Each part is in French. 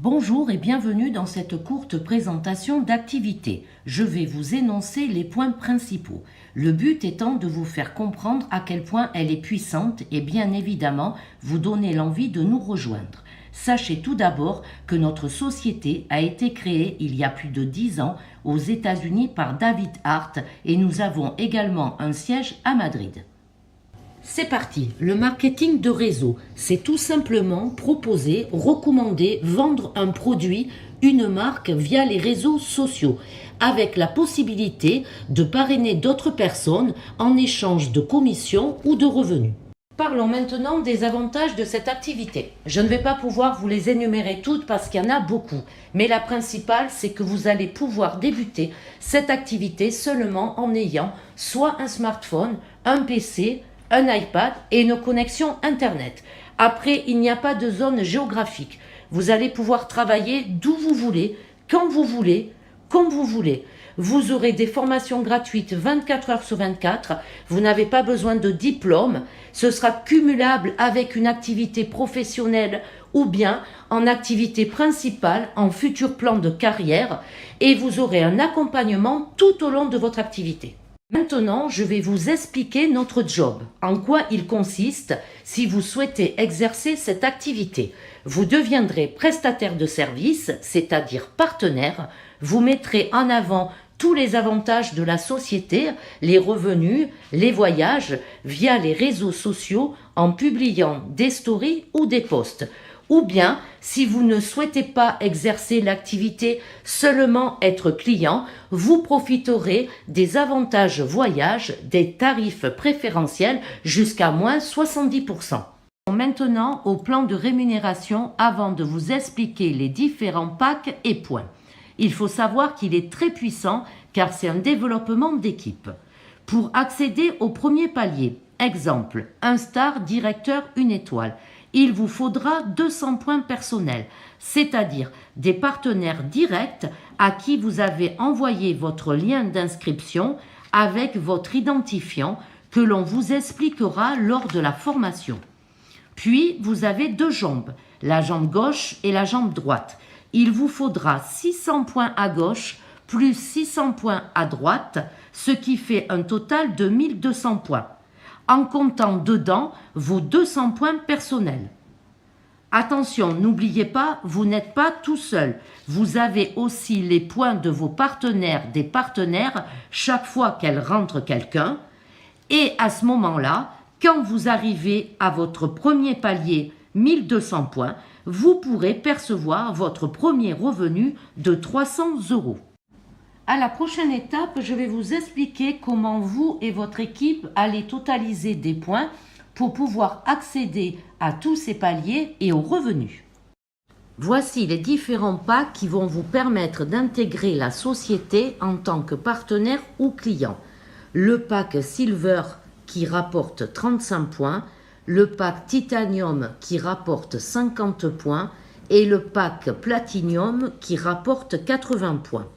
Bonjour et bienvenue dans cette courte présentation d'activité. Je vais vous énoncer les points principaux. Le but étant de vous faire comprendre à quel point elle est puissante et bien évidemment vous donner l'envie de nous rejoindre. Sachez tout d'abord que notre société a été créée il y a plus de 10 ans aux États-Unis par David Hart et nous avons également un siège à Madrid. C'est parti, le marketing de réseau, c'est tout simplement proposer, recommander, vendre un produit, une marque via les réseaux sociaux, avec la possibilité de parrainer d'autres personnes en échange de commissions ou de revenus. Parlons maintenant des avantages de cette activité. Je ne vais pas pouvoir vous les énumérer toutes parce qu'il y en a beaucoup, mais la principale, c'est que vous allez pouvoir débuter cette activité seulement en ayant soit un smartphone, un PC, un iPad et une connexion Internet. Après, il n'y a pas de zone géographique. Vous allez pouvoir travailler d'où vous voulez, quand vous voulez, comme vous voulez. Vous aurez des formations gratuites 24 heures sur 24. Vous n'avez pas besoin de diplôme. Ce sera cumulable avec une activité professionnelle ou bien en activité principale, en futur plan de carrière. Et vous aurez un accompagnement tout au long de votre activité. Maintenant, je vais vous expliquer notre job, en quoi il consiste si vous souhaitez exercer cette activité. Vous deviendrez prestataire de service, c'est-à-dire partenaire. Vous mettrez en avant tous les avantages de la société, les revenus, les voyages, via les réseaux sociaux en publiant des stories ou des posts. Ou bien, si vous ne souhaitez pas exercer l'activité, seulement être client, vous profiterez des avantages voyage, des tarifs préférentiels jusqu'à moins 70%. Maintenant au plan de rémunération avant de vous expliquer les différents packs et points. Il faut savoir qu'il est très puissant car c'est un développement d'équipe. Pour accéder au premier palier, exemple, un star, directeur, une étoile, il vous faudra 200 points personnels, c'est-à-dire des partenaires directs à qui vous avez envoyé votre lien d'inscription avec votre identifiant que l'on vous expliquera lors de la formation. Puis, vous avez deux jambes, la jambe gauche et la jambe droite. Il vous faudra 600 points à gauche plus 600 points à droite, ce qui fait un total de 1200 points, en comptant dedans vos 200 points personnels. Attention, n'oubliez pas, vous n'êtes pas tout seul. Vous avez aussi les points de vos partenaires, des partenaires, chaque fois qu'elle rentre quelqu'un. Et à ce moment-là, quand vous arrivez à votre premier palier, 1200 points, vous pourrez percevoir votre premier revenu de 300 €. À la prochaine étape, je vais vous expliquer comment vous et votre équipe allez totaliser des points pour pouvoir accéder à tous ces paliers et aux revenus. Voici les différents packs qui vont vous permettre d'intégrer la société en tant que partenaire ou client. Le pack Silver qui rapporte 35 points, le pack Titanium qui rapporte 50 points et le pack Platinum qui rapporte 80 points.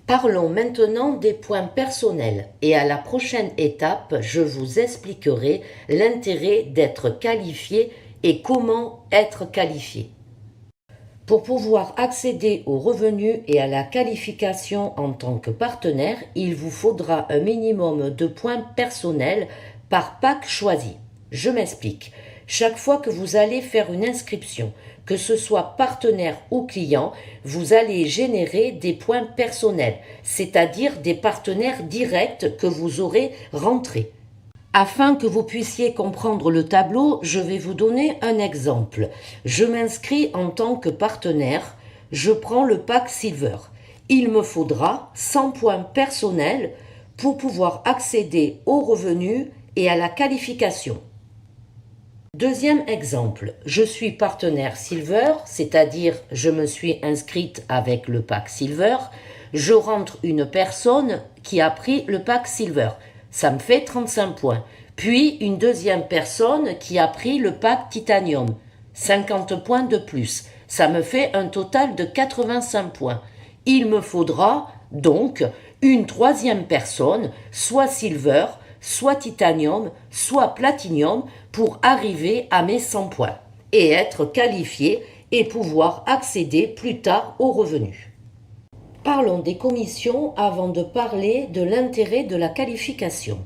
Parlons maintenant des points personnels et à la prochaine étape, je vous expliquerai l'intérêt d'être qualifié et comment être qualifié. Pour pouvoir accéder aux revenus et à la qualification en tant que partenaire, il vous faudra un minimum de points personnels par pack choisi. Je m'explique. Chaque fois que vous allez faire une inscription, que ce soit partenaire ou client, vous allez générer des points personnels, c'est-à-dire des partenaires directs que vous aurez rentrés. Afin que vous puissiez comprendre le tableau, je vais vous donner un exemple. Je m'inscris en tant que partenaire, je prends le pack Silver. Il me faudra 100 points personnels pour pouvoir accéder aux revenus et à la qualification. Deuxième exemple, je suis partenaire Silver, c'est-à-dire je me suis inscrite avec le pack Silver, je rentre une personne qui a pris le pack Silver, ça me fait 35 points. Puis une deuxième personne qui a pris le pack Titanium, 50 points de plus, ça me fait un total de 85 points. Il me faudra donc une troisième personne, soit Silver, soit Titanium, soit Platinum, pour arriver à mes 100 points et être qualifié et pouvoir accéder plus tard aux revenus. Parlons des commissions avant de parler de l'intérêt de la qualification.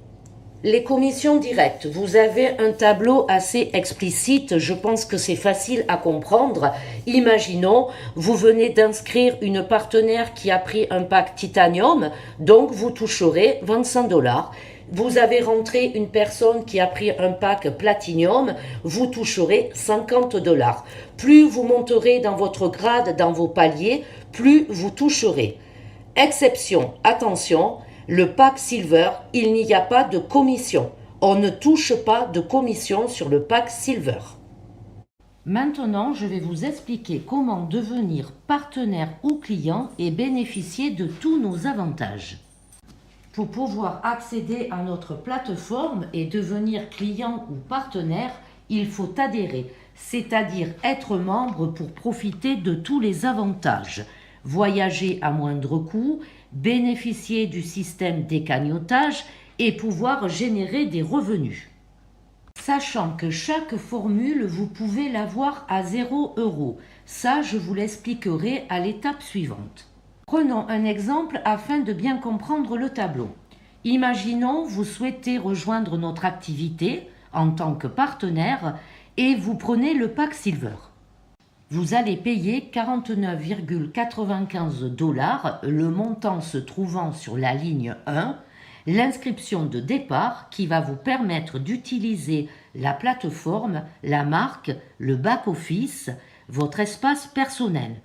Les commissions directes, vous avez un tableau assez explicite, je pense que c'est facile à comprendre. Imaginons, vous venez d'inscrire une partenaire qui a pris un pack titanium, donc vous toucherez 25 $. Vous avez rentré une personne qui a pris un pack platinium, vous toucherez 50 $. Plus vous monterez dans votre grade, dans vos paliers, plus vous toucherez. Exception, attention, le pack silver, il n'y a pas de commission. On ne touche pas de commission sur le pack silver. Maintenant, je vais vous expliquer comment devenir partenaire ou client et bénéficier de tous nos avantages. Pour pouvoir accéder à notre plateforme et devenir client ou partenaire, il faut adhérer, c'est-à-dire être membre pour profiter de tous les avantages. Voyager à moindre coût, bénéficier du système d'écagnotage et pouvoir générer des revenus. Sachant que chaque formule, vous pouvez l'avoir à 0 €. Ça, je vous l'expliquerai à l'étape suivante. Prenons un exemple afin de bien comprendre le tableau. Imaginons, vous souhaitez rejoindre notre activité en tant que partenaire et vous prenez le pack Silver. Vous allez payer 49,95 $, le montant se trouvant sur la ligne 1, l'inscription de départ qui va vous permettre d'utiliser la plateforme, la marque, le back-office, votre espace personnel.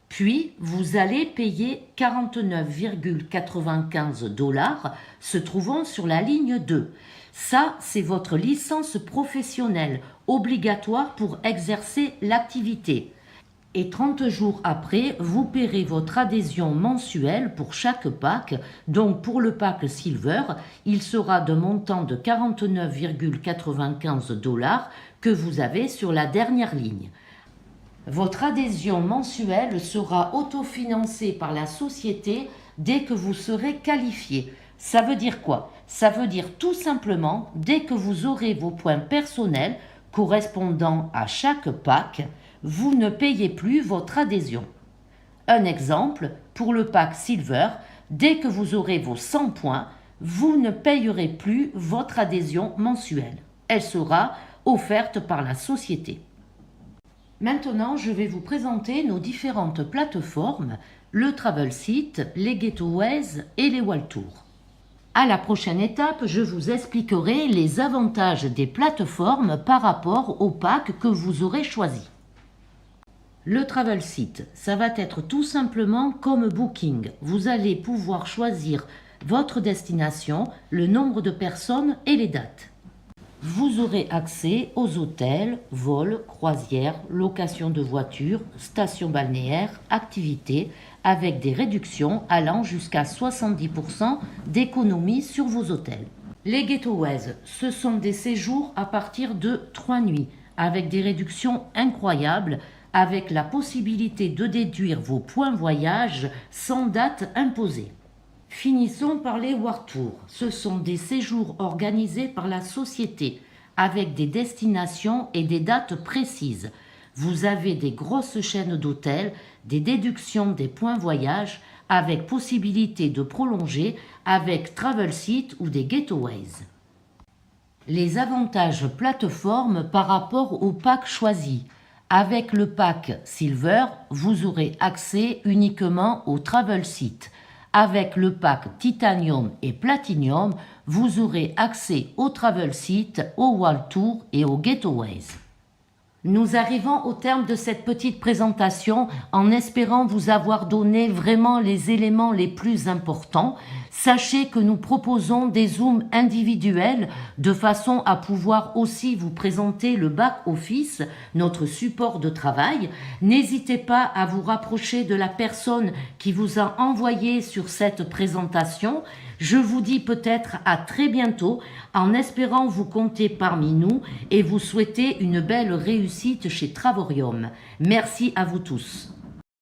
Puis, vous allez payer 49,95 $ se trouvant sur la ligne 2. Ça, c'est votre licence professionnelle obligatoire pour exercer l'activité. Et 30 jours après, vous paierez votre adhésion mensuelle pour chaque pack. Donc pour le pack Silver, il sera d'un montant de 49,95 $ que vous avez sur la dernière ligne. Votre adhésion mensuelle sera autofinancée par la société dès que vous serez qualifié. Ça veut dire quoi? Ça veut dire tout simplement, dès que vous aurez vos points personnels correspondant à chaque pack, vous ne payez plus votre adhésion. Un exemple, pour le pack Silver, dès que vous aurez vos 100 points, vous ne payerez plus votre adhésion mensuelle. Elle sera offerte par la société. Maintenant, je vais vous présenter nos différentes plateformes, le Travel Site, les Getaways et les Waltour. À la prochaine étape, je vous expliquerai les avantages des plateformes par rapport au pack que vous aurez choisi. Le Travel Site, ça va être tout simplement comme Booking. Vous allez pouvoir choisir votre destination, le nombre de personnes et les dates. Vous aurez accès aux hôtels, vols, croisières, location de voitures, stations balnéaires, activités, avec des réductions allant jusqu'à 70% d'économie sur vos hôtels. Les Getaways, ce sont des séjours à partir de 3 nuits, avec des réductions incroyables, avec la possibilité de déduire vos points voyage sans date imposée. Finissons par les Waltour. Ce sont des séjours organisés par la société avec des destinations et des dates précises. Vous avez des grosses chaînes d'hôtels, des déductions des points voyage avec possibilité de prolonger avec Travel Site ou des Getaways. Les avantages plateforme par rapport au pack choisi. Avec le pack Silver, vous aurez accès uniquement au Travel Site. Avec le pack Titanium et Platinum, vous aurez accès au Travel Site, au Waltour et aux Getaways. Nous arrivons au terme de cette petite présentation en espérant vous avoir donné vraiment les éléments les plus importants. Sachez que nous proposons des zooms individuels de façon à pouvoir aussi vous présenter le back-office, notre support de travail. N'hésitez pas à vous rapprocher de la personne qui vous a envoyé sur cette présentation. Je vous dis peut-être à très bientôt en espérant vous compter parmi nous et vous souhaiter une belle réussite chez Travorium. Merci à vous tous.